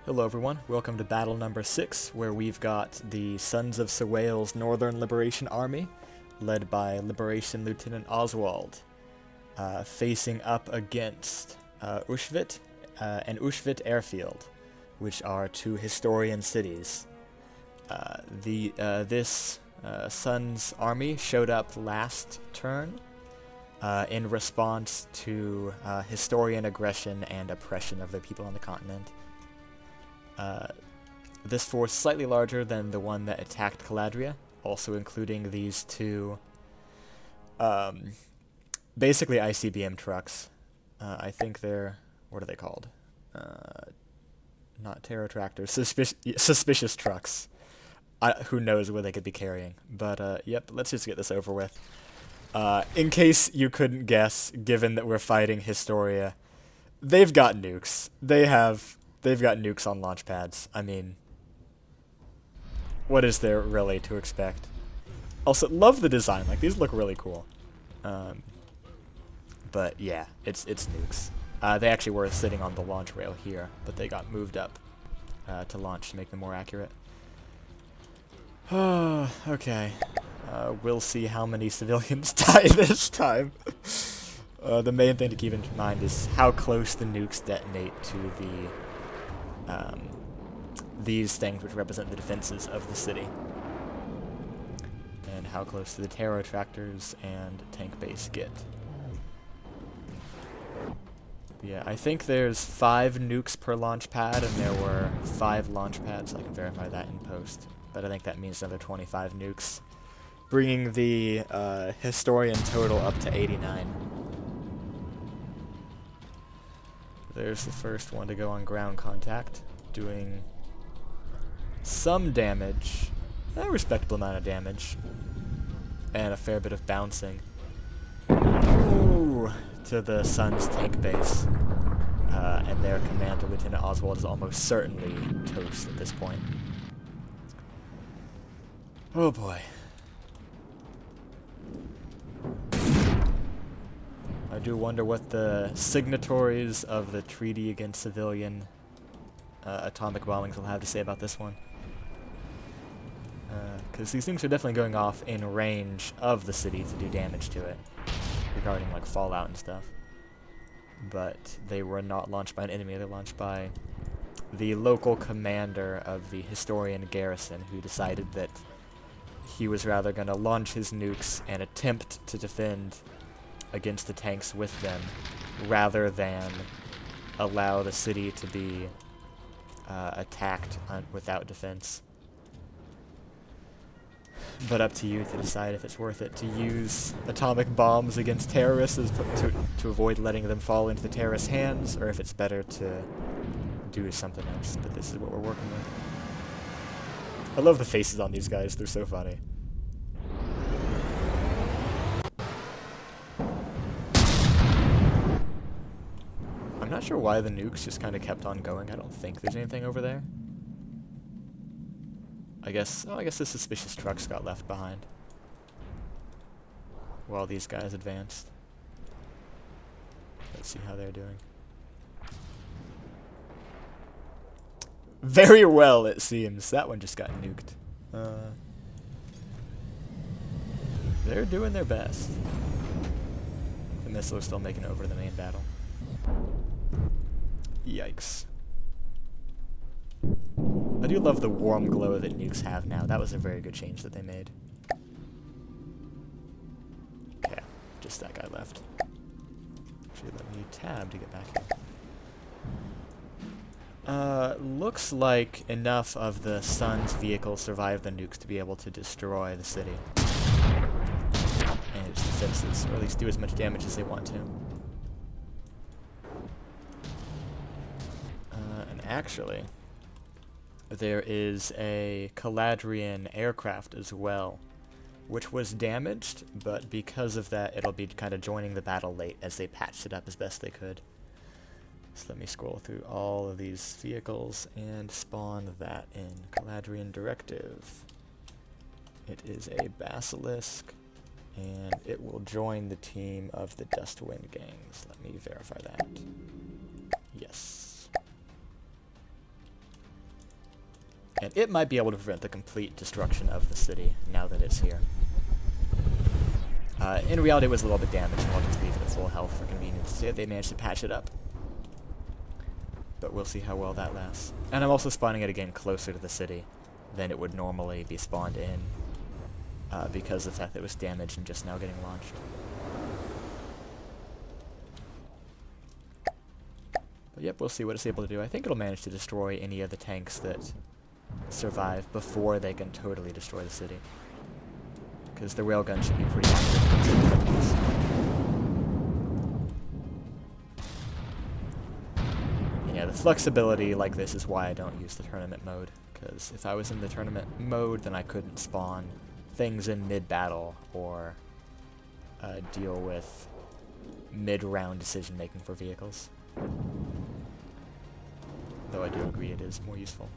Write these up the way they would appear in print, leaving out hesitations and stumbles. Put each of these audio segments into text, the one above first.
Hello everyone, welcome to battle number 6, where we've got the Sons of Sowales Northern Liberation Army, led by Liberation Lieutenant Oswald, facing up against Uchwyt and Uchwyt Airfield, which are two historian cities. This Sons army showed up last turn in response to historian aggression and oppression of the people on the continent. This force slightly larger than the one that attacked Caladria, also including these two, basically ICBM trucks. I think they're, what are they called? Not terror tractors, suspicious trucks. Who knows what they could be carrying. But, yep, let's just get this over with. In case you couldn't guess, given that we're fighting Historia, they've got nukes. They've got nukes on launch pads. I mean, what is there really to expect? Also, love the design. Like, these look really cool. But yeah, it's nukes. They actually were sitting on the launch rail here, but they got moved up to launch to make them more accurate. Okay. We'll see how many civilians die this time. The main thing to keep in mind is how close the nukes detonate to these things which represent the defenses of the city, and how close to the terror tractors and tank base get. Yeah, I think there's 5 nukes per launch pad, and there were 5 launch pads. I can verify that in post, but I think that means another 25 nukes, bringing the historian total up to 89. There's the first one to go on ground contact, doing some damage, a respectable amount of damage, and a fair bit of bouncing. Ooh, to the Sun's tank base, and their commander, Lieutenant Oswald, is almost certainly toast at this point. Oh boy. I do wonder what the signatories of the Treaty Against Civilian Atomic Bombings will have to say about this one. Because these things are definitely going off in range of the city to do damage to it, regarding like fallout and stuff. But they were not launched by an enemy, they were launched by the local commander of the Historian garrison, who decided that he was rather going to launch his nukes and attempt to defend against the tanks with them, rather than allow the city to be attacked without defense. But up to you to decide if it's worth it to use atomic bombs against terrorists to avoid letting them fall into the terrorists' hands, or if it's better to do something else. But this is what we're working with. I love the faces on these guys, they're so funny. I'm not sure why the nukes just kind of kept on going. I don't think there's anything over there. I guess the suspicious trucks got left behind while these guys advanced. Let's see how they're doing. Very well, it seems. That one just got nuked. They're doing their best. The missile is still making it over to the main battle. Yikes. I do love the warm glow that nukes have now. That was a very good change that they made. Okay, just that guy left. Actually, let me tab to get back here. Looks like enough of the Sun's vehicles survived the nukes to be able to destroy the city and its defenses, or at least do as much damage as they want to. And actually, there is a Caladrian aircraft as well, which was damaged, but because of that, it'll be kind of joining the battle late as they patched it up as best they could. So let me scroll through all of these vehicles and spawn that in. Caladrian Directive. It is a Basilisk, and it will join the team of the Dustwind gangs. Let me verify that. Yes. And it might be able to prevent the complete destruction of the city now that it's here. In reality, it was a little bit damaged, and I'll just leave it at full health for convenience. They managed to patch it up. But we'll see how well that lasts. And I'm also spawning it again closer to the city than it would normally be spawned in, because of the fact that it was damaged and just now getting launched. But yep, we'll see what it's able to do. I think it'll manage to destroy any of the tanks that survive before they can totally destroy the city. Because the railgun should be pretty accurate. Yeah, the flexibility like this is why I don't use the tournament mode. Because if I was in the tournament mode, then I couldn't spawn things in mid-battle or deal with mid-round decision-making for vehicles. Though I do agree it is more useful.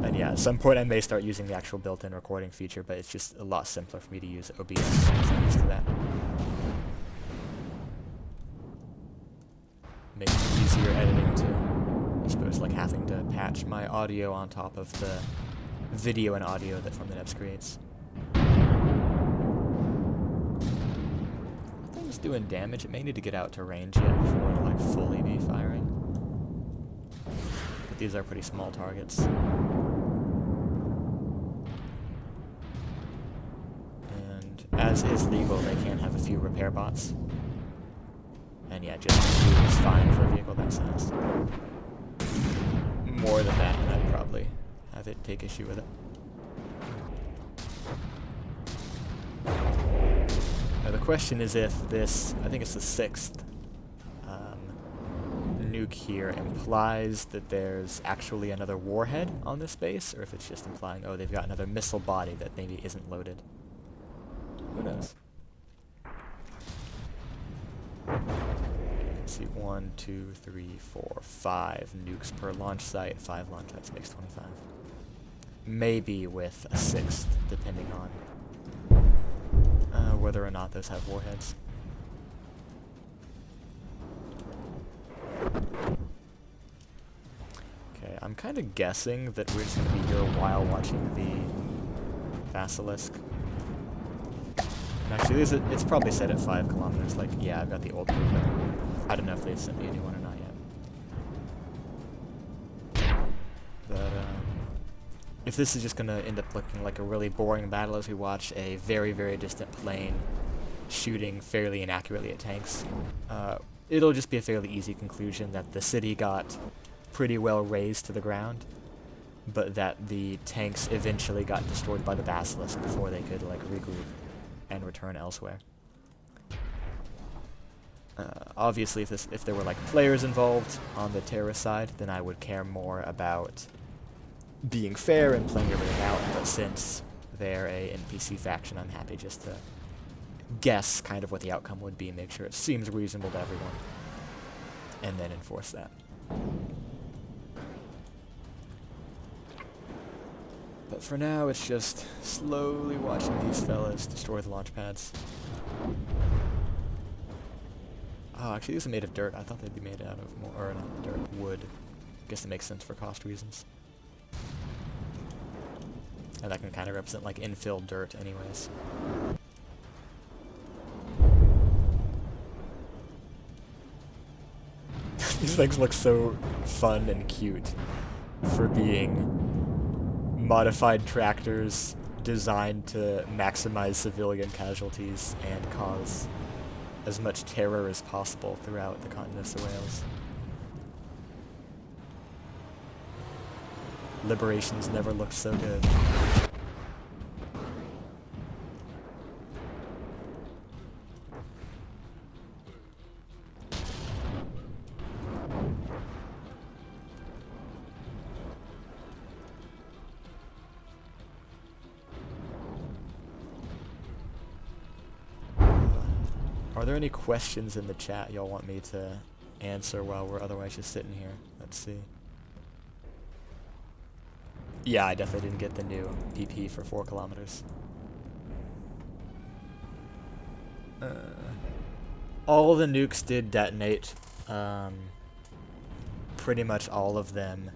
And yeah, at some point I may start using the actual built-in recording feature, but it's just a lot simpler for me to use OBS, because I'm used to that. Makes it easier editing too. I suppose like having to patch my audio on top of the video and audio that From the Depths creates. Thing's doing damage. It may need to get out to range yet before it'll like fully be firing. But these are pretty small targets. As is legal, they can have a few repair bots. And yeah, just 2 is fine for a vehicle that size. More than that, and I'd probably have it take issue with it. Now the question is if this, I think it's the 6th nuke here, implies that there's actually another warhead on this base, or if it's just implying, oh, they've got another missile body that maybe isn't loaded. Who knows? You can see 1, 2, 3, 4, 5 nukes per launch site. 5 launch sites makes 25. Maybe with a 6th, depending on whether or not those have warheads. Okay, I'm kind of guessing that we're just going to be here while watching the Basilisk. Actually, it's probably set at 5 kilometers. Like, yeah, I've got the old blueprint. I don't know if they've sent me a new one or not yet. But, if this is just going to end up looking like a really boring battle as we watch a very, very distant plane shooting fairly inaccurately at tanks, it'll just be a fairly easy conclusion that the city got pretty well razed to the ground, but that the tanks eventually got destroyed by the Basilisk before they could, like, regroup and return elsewhere. Obviously, if there were like players involved on the terrorist side, then I would care more about being fair and playing everything out, but since they're a NPC faction, I'm happy just to guess kind of what the outcome would be and make sure it seems reasonable to everyone, and then enforce that. But for now, it's just slowly watching these fellas destroy the launch pads. Oh, actually, these are made of dirt. I thought they'd be made out of more, or not dirt, wood. Guess it makes sense for cost reasons. And that can kind of represent like infill dirt anyways. These things look so fun and cute for being modified tractors designed to maximize civilian casualties and cause as much terror as possible throughout the continent of Sowales. Liberations never looked so good. Are there any questions in the chat y'all want me to answer while we're otherwise just sitting here? Let's see. Yeah, I definitely didn't get the new PP for 4 kilometers. All the nukes did detonate. Pretty much all of them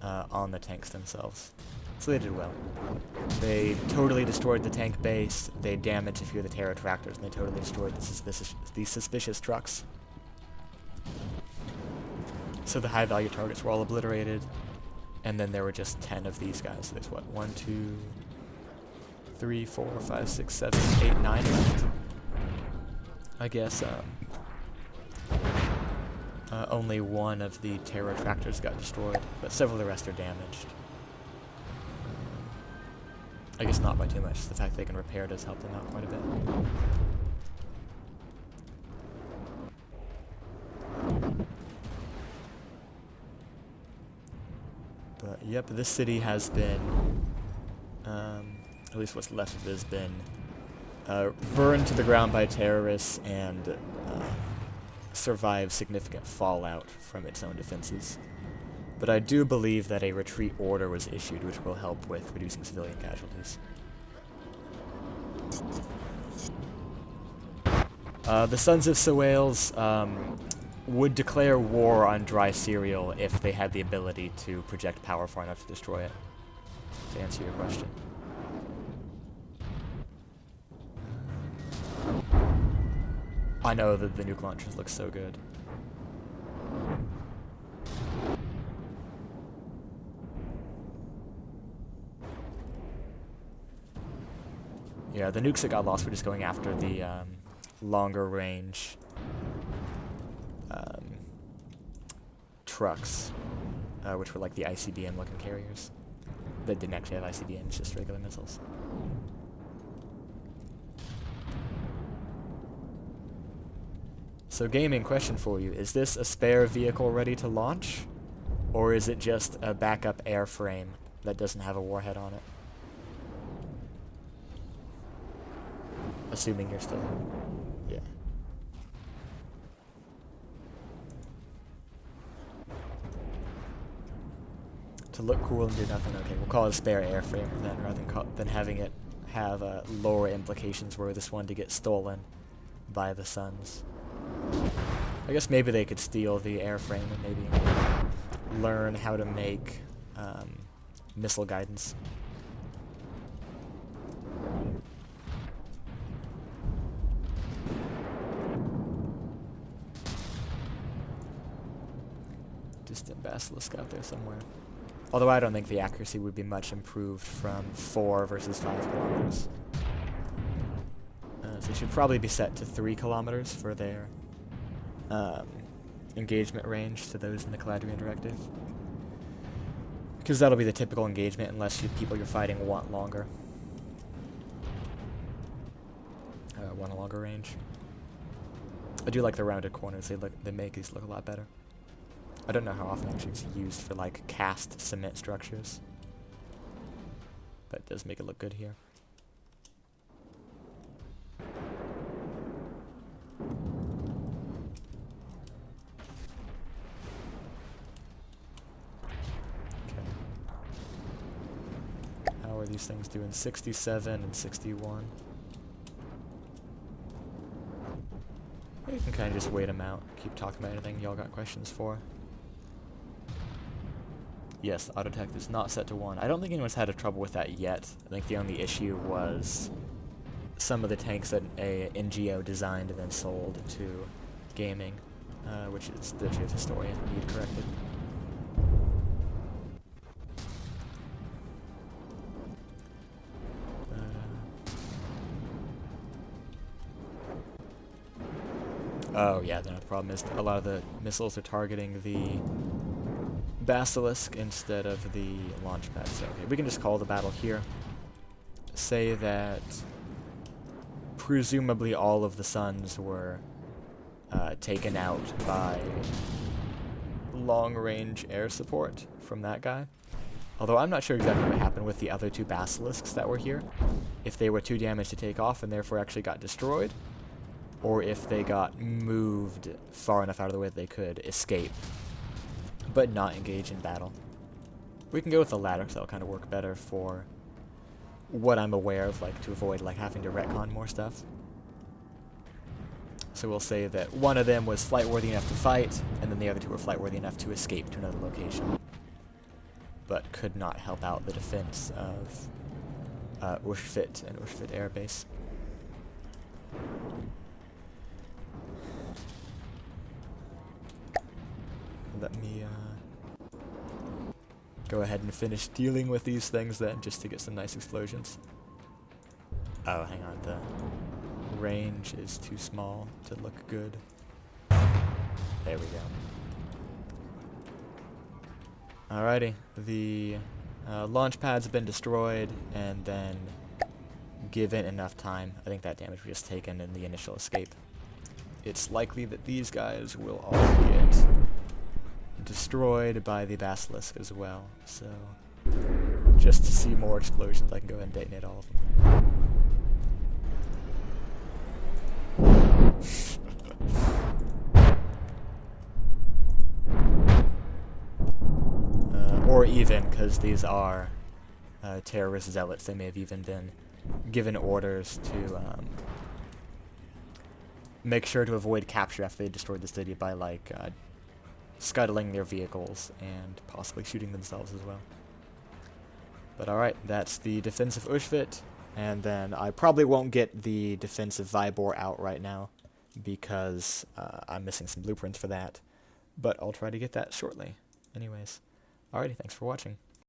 on the tanks themselves. So they did well. They totally destroyed the tank base, they damaged a few of the terror tractors, and they totally destroyed the suspicious trucks. So the high-value targets were all obliterated, and then there were just 10 of these guys. So there's what, 1, 2, 3, 4, 5, 6, 7, 8, 9 left. I guess only one of the terror tractors got destroyed, but several of the rest are damaged. I guess not by too much. The fact that they can repair does help them out quite a bit. But yep, this city has been, at least what's left of it has been burned to the ground by terrorists and survived significant fallout from its own defenses. But I do believe that a retreat order was issued, which will help with reducing civilian casualties. The Sons of Sowales would declare war on Dry Cereal if they had the ability to project power far enough to destroy it, to answer your question. I know that the nuke launchers look so good. Yeah, the nukes that got lost were just going after the longer range trucks, which were like the ICBM looking carriers. That didn't actually have ICBMs, just regular missiles. So gaming, question for you, is this a spare vehicle ready to launch? Or is it just a backup airframe that doesn't have a warhead on it? Assuming you're still... yeah. To look cool and do nothing, okay, we'll call it a spare airframe then, rather than having it have lower implications were this one to get stolen by the Suns. I guess maybe they could steal the airframe and maybe learn how to make missile guidance. Distant Basilisk out there somewhere. Although I don't think the accuracy would be much improved from 4 versus 5 kilometers. So they should probably be set to 3 kilometers for their engagement range to those in the Caladrian Directive. Because that'll be the typical engagement unless people you're fighting want longer. Want a longer range. I do like the rounded corners, they make these look a lot better. I don't know how often actually it's used for like cast cement structures. But it does make it look good here. How are these things doing? 67 and 61. You can kind of just wait them out. Keep talking about anything y'all got questions for. Yes, auto attack is not set to 1. I don't think anyone's had a trouble with that yet. I think the only issue was some of the tanks that a NGO designed and then sold to gaming, which is the Duchy of Historia, need corrected. Oh yeah, the problem is a lot of the missiles are targeting the Basilisk instead of the launch pad. So okay, we can just call the battle here. Say that presumably all of the Suns were taken out by long-range air support from that guy. Although I'm not sure exactly what happened with the other 2 Basilisks that were here. If they were too damaged to take off and therefore actually got destroyed, or if they got moved far enough out of the way that they could escape, but not engage in battle. We can go with the latter, because that'll kind of work better for what I'm aware of, like to avoid like having to retcon more stuff. So we'll say that one of them was flight worthy enough to fight, and then the other 2 were flight worthy enough to escape to another location. but could not help out the defense of Uchwyt and Uchwyt Air Base. Let me go ahead and finish dealing with these things then, just to get some nice explosions. Oh, hang on, the range is too small to look good. There we go. Alrighty, the launch pads have been destroyed, and then given enough time, I think that damage was just taken in the initial escape. It's likely that these guys will all get destroyed by the Basilisk as well, so just to see more explosions, I can go ahead and detonate all of them. Or even, because these are terrorist zealots, they may have even been given orders to make sure to avoid capture after they destroyed the city by, like, scuttling their vehicles and possibly shooting themselves as well. But alright, that's the defense of Uchwyt, and then I probably won't get the defense of Vybor out right now, because I'm missing some blueprints for that, but I'll try to get that shortly. Anyways, alrighty, thanks for watching.